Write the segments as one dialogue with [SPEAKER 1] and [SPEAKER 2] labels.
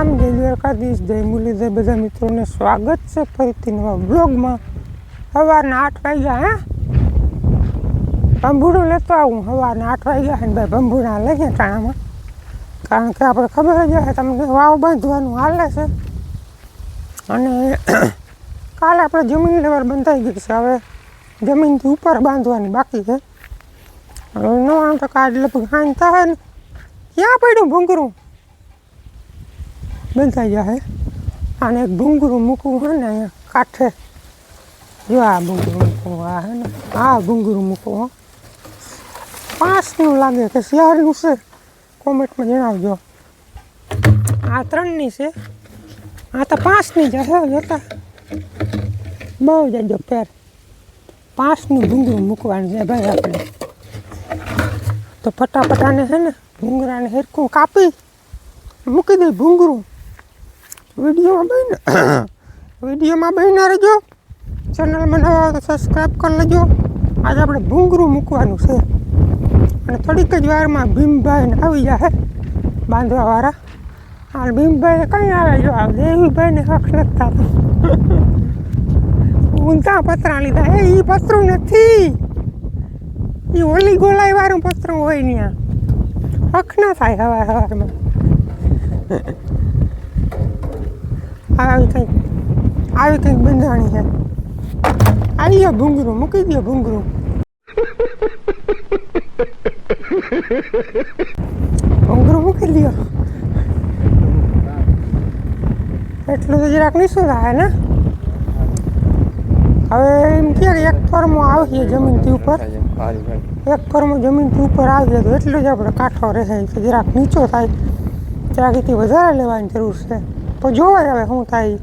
[SPEAKER 1] રામ, જય દ્વારકાધીશ, જય મુરલીધર. બધા મિત્રોને સ્વાગત છે ફરીથી નવા બ્લોગમાં. સવારના 8 વાગ્યા. ભંભૂડું લેતો આવું. સવારના 8 વાગ્યા છે ને ભાઈ ભંભૂડા લઈએ ટાણામાં, કારણ કે આપણે ખબર જ હશે તમને વાવ બાંધવાનું હાલે છે. અને કાલે આપણે જમીન લેવલ બંધાઈ ગઈ છે, હવે જમીનથી ઉપર બાંધવાની બાકી છે. નવાનું તો કાઢ લગભગ હાંજ થાય ને. ક્યાં પડ્યું ભૂંગરું? બંધાઈ જાય. અને એક ભૂંગરું મૂકવું હોય ને અહીંયા કાંઠે. જો આ ભૂંગરું મૂકવું, આ હે ને આ ભૂંગરું મૂકવું. 5નું લાગે કે 4નું છે? કોમેન્ટમાં જણાવજો. આ 3ની છે, આ તો 5ની જ હશે. જોતા બહુ જજો ફેર. 5નું ભૂંગરું મૂકવાનું છે ભાઈ આપણે. તો ફટાફટાને છે ને ભૂંગરાને હેરખું કાપી મૂકી દઈ ભૂંગરું. વિડીયોમાં બહીને રહેજો. ચેનલમાં નવા હોય તો સબસ્ક્રાઈબ કરી લેજો. આજે આપણે ભૂંગરું મૂકવાનું છે અને થોડીક જ વારમાં ભીમભાઈને આવી જાય બાંધવાવાળા. આ ભીમભાઈ કંઈ આવે જો આ દેવીભાઈને હક નથી થતો. ઊંધા પતરા લીધા. એ પતરું નથી, એ ઓલી ગોલાઈ વાળું પતરું હોય ત્યાં. હક ના થાય સવારમાં. આવી કંઈક બંધાણી છે. આવી ગયો ભૂંગરું, મૂકી દો ભૂંગરું. ભૂંગરું મૂકી દો. એટલું તો જરાક નીચું થાય ને. હવે એમ કે એક ફરમો આવીએ જમીનથી ઉપર, એક ફરમો જમીનથી ઉપર આવીએ તો એટલું જ આપણે કાંઠો રહે. તો જરાક નીચો થાય ત્યાંથી વધારે લેવાની જરૂર છે. તો જોવાય હવે શું થાય.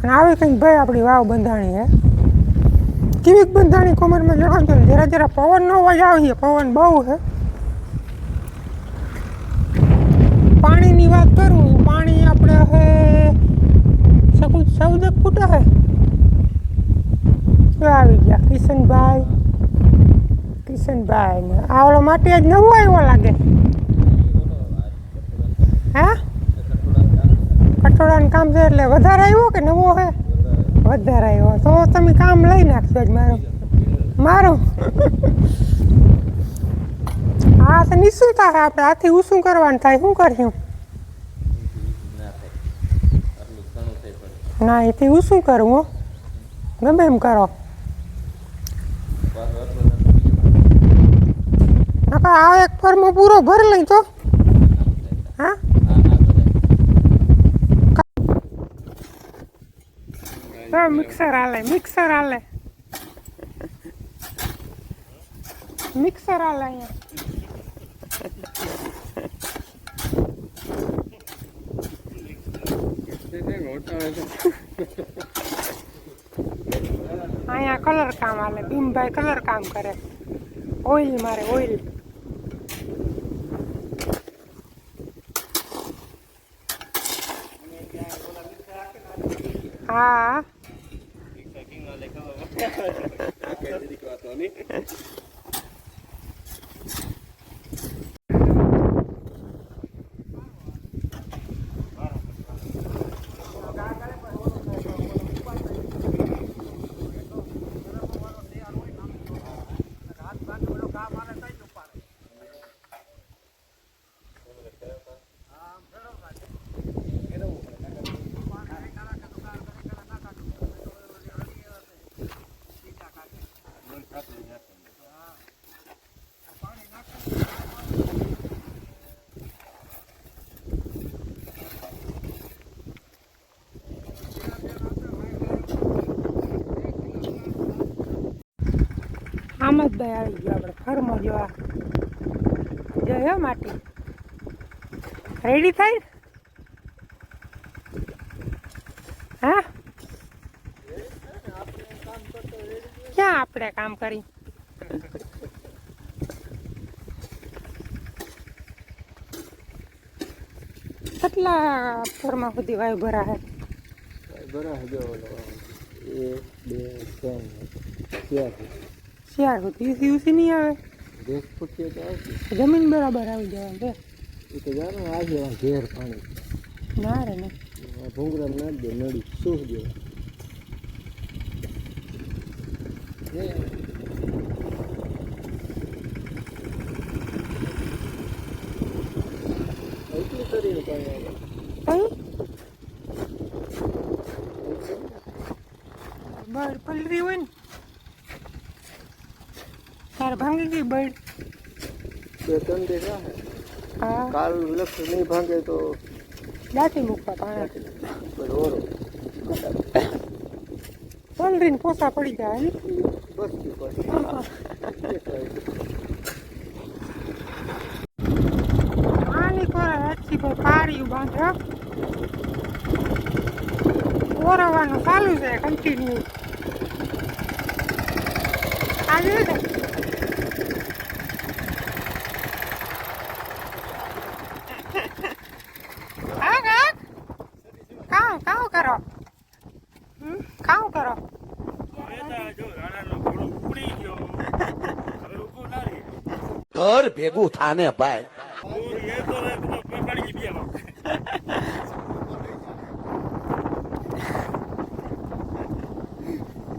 [SPEAKER 1] અને આવી કંઈક ભાઈ આપણી વાવ બંધાણી છે. કેવીક બંધાણી કોમેન્ટમાં જણાવજો. જરા પવનનો અવાજ આવીએ, પવન બહુ છે. પાણીની વાત કરું, પાણી આપણે હવે 14 ફૂટ હે. આવી ગયા કિશનભાઈ ને આ ઓલો માટે જ નવો આવ્યો લાગે. હે કટોળાનું કામ છે એટલે વધારે આવ્યો કે નવો હે? વધારે આવ્યો. તો તમે કામ લઈ નાખશો જ મારું. હા તો નીચું થાય, આપણે આથી ઊંચું કરવાનું થાય. શું કર્યું? ના એથી ઊંચું કરવું, ગમે એમ કરો. આ એક ફરમો પૂરો ભર લઈ તો. હા મિક્સર હાલે. અહીંયા કલર કામ હાલે. ભીમભાઈ કલર કામ કરે. ઓઇલ મારે ઓઇલ. હા આમદભાઈ આવી ગયો આપણે ફરમો જોવા. જોયો માટી રેડી થાય. હા ક્યાં આપણે કામ કરી. કેટલા ફરમા સુધી વાયુ ભરા હે? 1 2 3 4 સુધી ઉસી નહીં આવે. જમીન બરાબર આવી જવાનું છે. એ તો જાણો આજે ઘેર પાણી ના રે ના
[SPEAKER 2] ભૂંગરા નાખ દે નડી શું દે એટલી કરીને પાણી
[SPEAKER 1] બળ પલરી હોય ને તારે ભાંગી ગઈ બળ
[SPEAKER 2] બે ત્રણ દેખા
[SPEAKER 1] હા
[SPEAKER 2] કાલ લક્ષ નહીં ભાંગે તો
[SPEAKER 1] દાટી મૂકવા પાણી
[SPEAKER 2] ઓરો
[SPEAKER 1] પલરીને પોસા પડી ગયા ને
[SPEAKER 2] બસ
[SPEAKER 1] આની કોરા રાખી પર પાડ્યું બાંધો ઓરવાનું ચાલુ છે કન્ટિન્યુ આજે ને કામ કરો કામ કરો
[SPEAKER 3] ઘર ભેગું થાને ભાઈ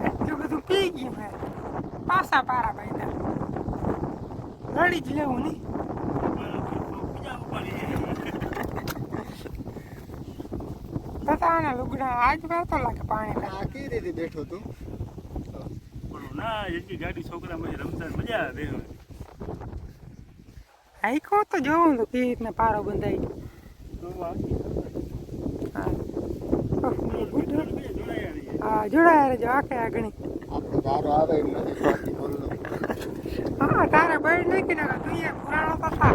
[SPEAKER 1] એટલું બધું પી ગયું હે પાસા પારા ભાઈ લડી જ લેવું નહીં બતાવાના લુગડા આજ વહેતો લાગે પાણી
[SPEAKER 2] આખી રીતે બેઠો તું
[SPEAKER 4] ના એટલી ગાડી છોકરામાં રમતા મજા આવે
[SPEAKER 1] આઈકો તો જોવું તો કેવી રીતના પારો બંધાઈ હા જોડાયા રહેજો આખે આગળ
[SPEAKER 2] આપણો વારો આવે એમ નથી બાકી બોલનો
[SPEAKER 1] હા તારે બળ નાખી નાખો તું એ પુરાણો તો થા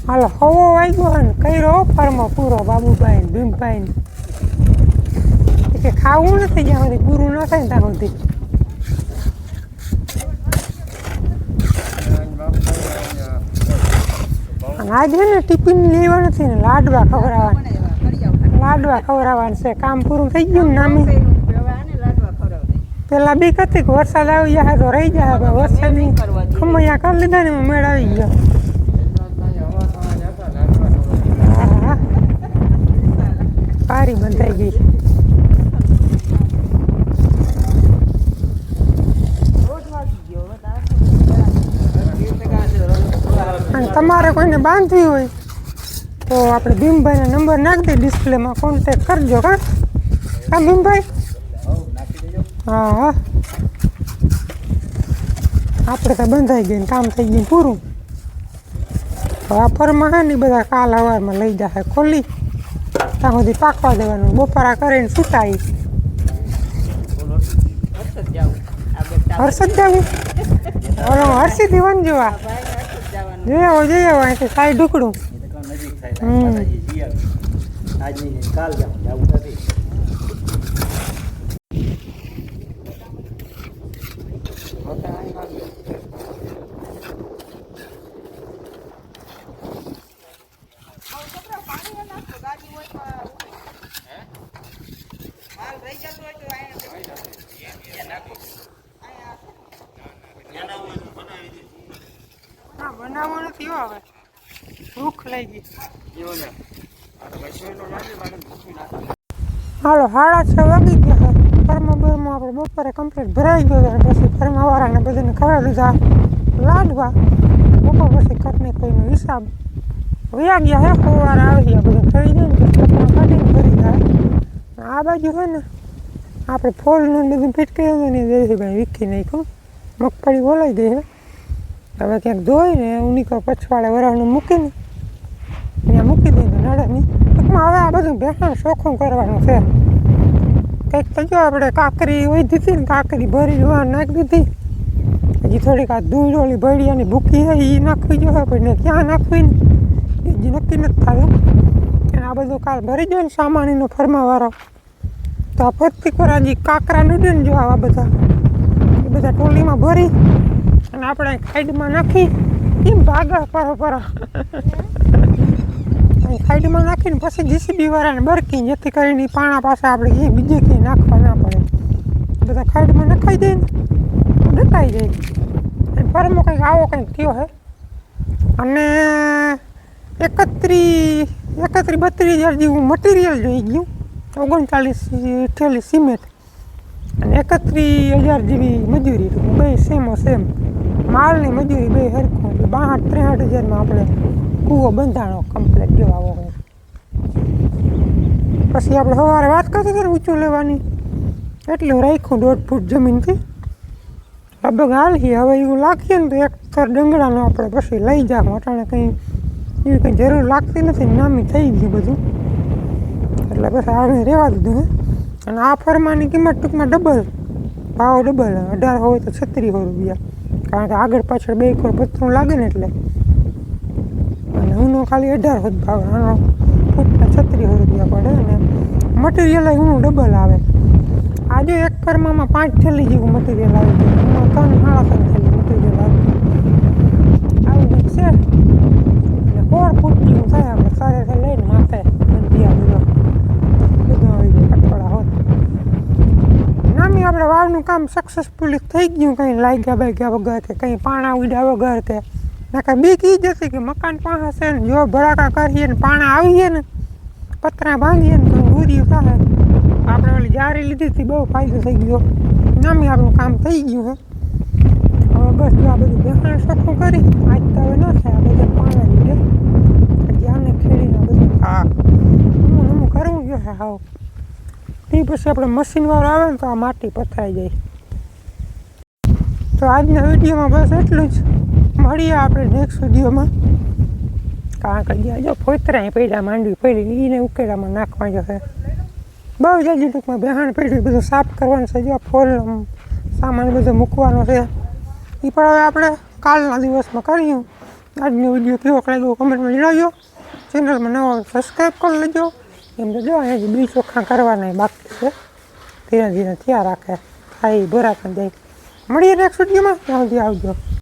[SPEAKER 1] હાલો હવો વાગ્યો હે ને કર્યો ફરમો પૂરો બાબુભાઈ ને ભીમભાઈ ને કે ખાવું નથી જ્યાં સુધી પૂરું ન થાય ને ત્યાં સુધી અને આજે ને ટિફિન લેવા નથી ને લાડવા ખવડાવવાના છે કામ પૂરું થઈ ગયું ને નામી પેલા બીક હતી કે વરસાદ આવી જાય તો રહી જાય હવે વરસાદની ખમૈયા કરી લીધા ને મેળ આવી ગયો પારી બંધાઈ ગઈ અને તમારે કોઈને બાંધવી હોય તો આપણે ભીમભાઈનો નંબર નાખી દઈએ ડિસ્પ્લેમાં કોન્ટેક કરજો હા ભીમભાઈ હા હા આપણે તો બંધાઈ ગઈ કામ થઈ ગયું પૂરું આ ફરમાં હે ને બધા કાલ સવારમાં લઈ જાય ખોલી ત્યાં સુધી પાકવા દેવાનું બપોરા કરીને સુકાઈ હર્ષદ જવું ઓલો હર્ષી દીવાન જોવા જઈ આવો અહીંથી સાઈ ઢુકડું બનાવવો નથી હવે ભૂખ લાગી હાલો 6:30 વાગી ગયા ફરમાં બરમાં આપણે બપોરે કમ્પ્લીટ ભરાઈ ગયો પછી ફરમાવાળાને બધાને ખવડાવી દીધા લાડવા બપોર પછી કરીને કોઈનો હિસાબ વયા ગયા હે સવારે આવી ગયા બધું થઈ જાય ને પછી કાઢીને ભરી જાય આ બાજુ હોય ને આપણે ફોલનું બધું ફિટ કરી ને ભાઈ વીખી નાખ્યું મગફળી બોલાવી દે હવે ક્યાંક ધોઈને ઉનીકો પછવાડે વરાળનું મૂકીને ત્યાં મૂકી દઈએ નડે નહીં ટૂંકમાં હવે આ બધું ભેંસણ ચોખ્ખું કરવાનું છે કંઈક તો જો આપણે કાકરી વહી દીધી ને કાકરી ભરી જોવા નાખી દીધી હજી થોડીક આ ધૂળ ઓલી ભળિયાની ભૂકી હોય એ નાખવી જોઈએ પણ ક્યાં નાખવી ને એ હજી નક્કી નથી થતું અને આ બધું કાલ ભરી જોઈએ ને સામાણીનો ફરમાવાળો તો આ ફરતી કોરા હજી કાકરા નડે ને જો આવા બધા બધા ટોલીમાં ભરી અને આપણે ખાઈડમાં નાખી એમ ભાગા પરો ખાઈડમાં નાખીને પછી જીસીબી વાળાને બરકી જેથી કરીને પાણા પાસે આપણે બીજે ક્યાંય નાખવા ના પડે. બધા ખાઈડમાં નખાઈ દે ને ડટાઈ જાય. અને ફરમો કંઈક આવો કંઈક થયો હે. અને 31-32 જેવું મટીરિયલ જોઈ ગયું. 39 થેલી સિમેન્ટ અને 31,000 જેવી મજૂરી. બે સેમો સેમ માલની મજૂરી બે હરખું. 62-63,000માં આપણે કૂવો બંધાણો કમ્પ્લીટ જો આવો હોય. પછી આપણે સવારે વાત કરતા હતા ને ઊંચું લેવાની, એટલું રાખ્યું 1.5 ફૂટ જમીનથી લગભગ હાલીએ. હવે એવું લાગીએ ને તો એક થર ડંગળાનો આપણે પછી લઈ જાઉં. અટાણે કંઈ એવી કંઈ જરૂર લાગતી નથી, નામી થઈ ગયું બધું એટલે પછી આગળ રહેવા દીધું હે. અને આ ફરમાની કિંમત ટૂંકમાં ડબલ ભાવ, ડબલ 1800 હોય તો 3600 રૂપિયા, કારણ કે આગળ પાછળ 2 કોર પતરું લાગે ને એટલે. અને ઊનો ખાલી 1800 જ ભાવ, આનો ફૂટના 3600 રૂપિયા પડે. અને મટીરિયલ ઊનું ડબલ આવે. આજે એક ફરમામાં 5 થેલી જેવું મટીરિયલ આવી ગયું. એમાં 3-3.5 થેલી મટીરિયલ આવી આવું કંઈક છે. અને 4 ફૂટ જેવું થાય આપણે સારે લઈને માથે બંધિયા બધું આવી જાય કટોળા હોત. નામી આપણે વાવનું કામ સક્સેસફુલી થઈ ગયું. કંઈ લાગ્યા બાગ્યા વગર કે કંઈ પાણા ઉડ્યા વગર કે નાખા બીક એ જશે કે મકાન પાસે છે ને જો ભડાકા કરીએ ને પાણા આવીએ ને પતરા ભાંગીએ ને તો ઉર્યું થાય. આપણે ઓલી જારી લીધીથી બહુ ફાયદો થઈ ગયો. નામી આપણું કામ થઈ ગયું હે. હવે બસ જો આ બધું બેહાણ ચોખ્ખું કરી આજ તો હવે ન થાય. આ બધા પાણા લીધે હજી આને ખેડીને બધું નમું કરવું જોઈએ. હાવ તે પછી આપણે મશીનવાળો આવે ને તો આ માટી પથરાઈ જાય. તો આજના વિડીયોમાં બસ એટલું જ. મળીએ આપણે નેક્સ્ટ વિડીયોમાં. કારણ કે જો ફોતરા પડ્યા માંડવી પડી એને ઉકેડામાં નાખવા જશે. બહુ જાજી ટૂંકમાં બેહાણ પડ્યું બધું સાફ કરવાનું છે. જો ફોલ સામાન બધો મૂકવાનો છે એ પણ હવે આપણે કાલના દિવસમાં કર્યું. આજનો વિડીયો કેવો લાગ્યો કમેન્ટમાં જણાવજો. ચેનલમાં નવા સબસ્ક્રાઈબ કરી લેજો. એમ તો જો હજી 2 ચોખ્ખા કરવાના બાકી છે. ધીરે ધીરે થયા રાખે થાય ભરાતા જાય. મળીએ નેક્સ્ટ વિડીયોમાં. ત્યાં સુધી આવજો.